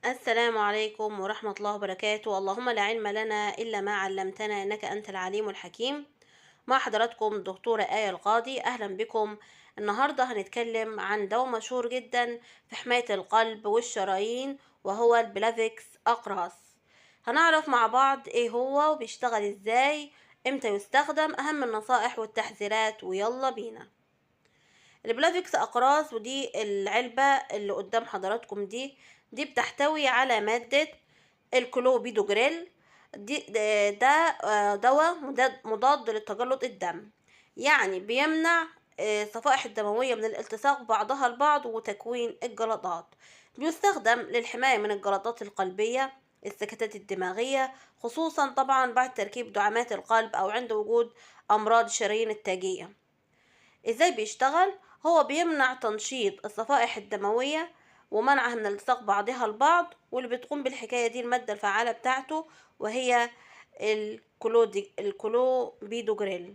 السلام عليكم ورحمة الله وبركاته. اللهم لا علم لنا إلا ما علمتنا إنك أنت العليم الحكيم. مع حضراتكم دكتورة آية القاضي، أهلا بكم. النهاردة هنتكلم عن دواء مشهور جدا في حماية القلب والشرايين، وهو البلافيكس أقراص. هنعرف مع بعض إيه هو وبيشتغل إزاي، إمتى يستخدم، أهم النصائح والتحذيرات، ويلا بينا. البلافيكس أقراص، ودي العلبة اللي قدام حضراتكم دي بتحتوي على مادة الكلوبيدوجريل. ده دواء مضاد لتجلط الدم، يعني بيمنع الصفائح الدموية من الالتصاق بعضها البعض وتكوين الجلطات. بيستخدم للحماية من الجلطات القلبية، السكتات الدماغية، خصوصا طبعا بعد تركيب دعامات القلب أو عند وجود أمراض الشرايين التاجية. ازاي بيشتغل؟ هو بيمنع تنشيط الصفائح الدموية ومنعها من التصاق بعضها البعض، واللي بتقوم بالحكاية دي المادة الفعالة بتاعته، وهي الكلوبيدوجريل.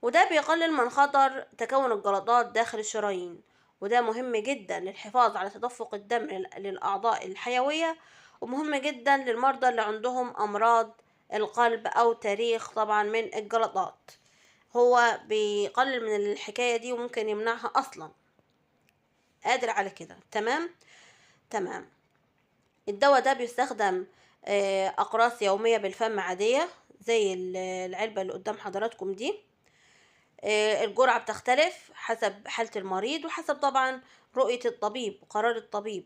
وده بيقلل من خطر تكون الجلطات داخل الشرايين، وده مهم جدا للحفاظ على تدفق الدم للأعضاء الحيوية، ومهم جدا للمرضى اللي عندهم أمراض القلب أو تاريخ طبعا من الجلطات. هو بيقلل من الحكاية دي وممكن يمنعها أصلا، قادر على كده. تمام. الدواء ده بيستخدم أقراص يومية بالفم عادية، زي العلبة اللي قدام حضراتكم دي. الجرعة بتختلف حسب حالة المريض وحسب طبعا رؤية الطبيب وقرار الطبيب.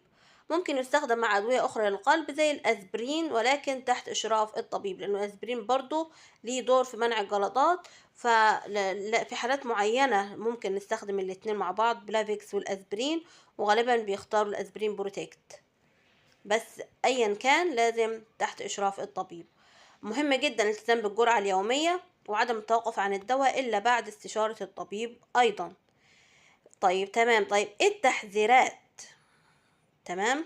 ممكن يستخدم مع أدوية أخرى للقلب زي الأسبرين، ولكن تحت إشراف الطبيب، لأنه الأسبرين برضو ليه دور في منع الجلطات. في حالات معينة ممكن نستخدم الاتنين مع بعض، بلافيكس والأسبرين، وغالبا بيختاروا الأسبرين بروتكت. بس أيا كان لازم تحت إشراف الطبيب. مهم جدا الالتزام بالجرعة اليومية وعدم التوقف عن الدواء إلا بعد استشارة الطبيب أيضا. تمام. إيه التحذيرات؟ تمام.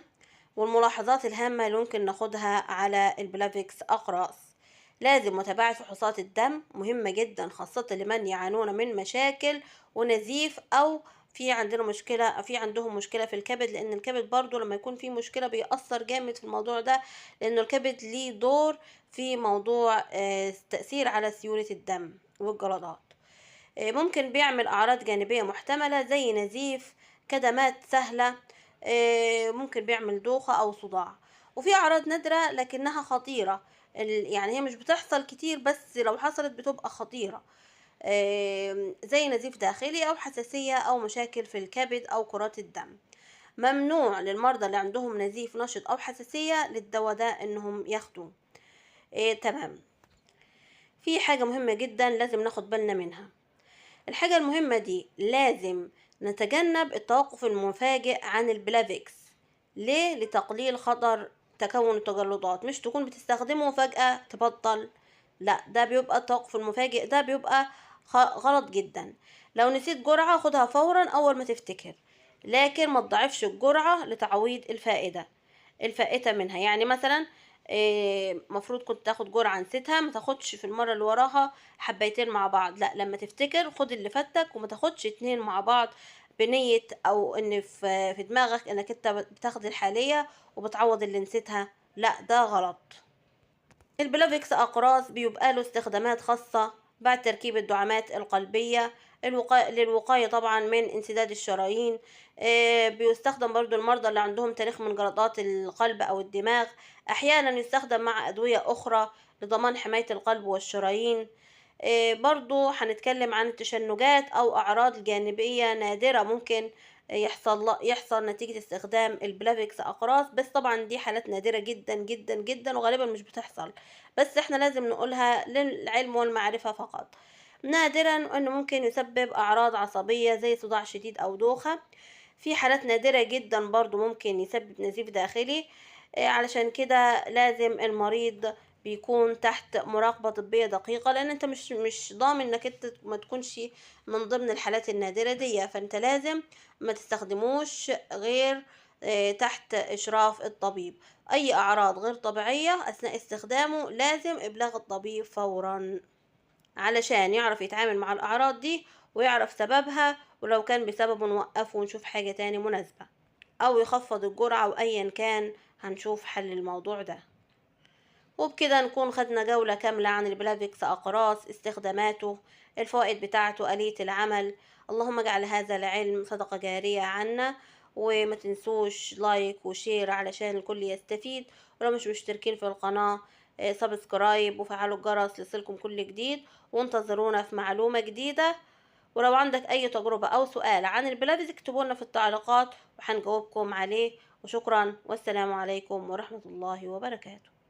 والملاحظات الهامة اللي ممكن ناخدها على البلافيكس أقراص: لازم متابعة فحوصات الدم، مهمة جدا خاصة لمن يعانون من مشاكل ونزيف، أو في عندهم مشكلة في الكبد، لأن الكبد برضو لما يكون فيه مشكلة بيأثر جامد في الموضوع ده، لأنه الكبد ليه دور في موضوع تأثير على سيولة الدم والجلطات. ممكن بيعمل أعراض جانبية محتملة زي نزيف، كدمات سهلة، ممكن بيعمل دوخة أو صداع. وفي أعراض نادرة لكنها خطيرة، يعني هي مش بتحصل كتير، بس لو حصلت بتبقى خطيرة، زي نزيف داخلي أو حساسية أو مشاكل في الكبد أو كرات الدم. ممنوع للمرضى اللي عندهم نزيف نشط أو حساسية للدواء ده إنهم ياخدوه. تمام. في حاجة مهمة جدا لازم ناخد بالنا منها. الحاجة المهمة دي، لازم نتجنب التوقف المفاجئ عن البلافيكس. ليه؟ لتقليل خطر تكون التجلطات. مش تكون بتستخدمه وفجأة تبطل، لا، ده بيبقى التوقف المفاجئ، ده بيبقى غلط جدا. لو نسيت جرعة خدها فورا أول ما تفتكر، لكن ما تضعفش الجرعة لتعويض الفائتة منها. يعني مثلا مفروض كنت تاخد جرعة نسيتها، ما تاخدش في المرة اللي وراها حبيتين مع بعض، لا، لما تفتكر خد اللي فاتك وما تاخدش اتنين مع بعض، بنية او ان في دماغك انك انت بتاخد الحالية وبتعوض اللي نسيتها، لا، ده غلط. البلافيكس أقراص بيبقى له استخدامات خاصة بعد تركيب الدعامات القلبية، للوقاية طبعا من انسداد الشرايين. بيستخدم برضو المرضى اللي عندهم تاريخ من جلطات القلب أو الدماغ. أحيانا يستخدم مع أدوية أخرى لضمان حماية القلب والشرايين. برضو هنتكلم عن التشنجات أو أعراض جانبية نادرة ممكن يحصل نتيجة استخدام البلافيكس أقراص، بس طبعا دي حالات نادرة جدا جدا جدا وغالبا مش بتحصل، بس احنا لازم نقولها للعلم والمعرفة فقط. نادرا انه ممكن يسبب اعراض عصبية زي صداع شديد او دوخة. في حالات نادرة جدا برضو ممكن يسبب نزيف داخلي. علشان كده لازم المريض بيكون تحت مراقبة طبية دقيقة، لان انت مش ضامن انك انت ما تكونش من ضمن الحالات النادرة دي، فانت لازم ما تستخدموش غير تحت إشراف الطبيب. أي أعراض غير طبيعية أثناء استخدامه لازم إبلاغ الطبيب فورا، علشان يعرف يتعامل مع الأعراض دي ويعرف سببها، ولو كان بسببه نوقفه ونشوف حاجة تاني مناسبة، أو يخفض الجرعة، وأيا كان هنشوف حل الموضوع ده. وبكده نكون خدنا جولة كاملة عن البلافكس، أقراص، استخداماته، الفوائد بتاعته، آلية العمل. اللهم اجعل هذا العلم صدقة جارية عنا. وما تنسوش لايك وشير علشان الكل يستفيد. ولو مش مشتركين في القناة، سبسكرايب وفعلوا الجرس ليصلكم كل جديد. وانتظرونا في معلومة جديدة. ولو عندك أي تجربة أو سؤال عن البلافكس اكتبوا لنا في التعليقات وهنجاوبكم عليه. وشكرا، والسلام عليكم ورحمة الله وبركاته.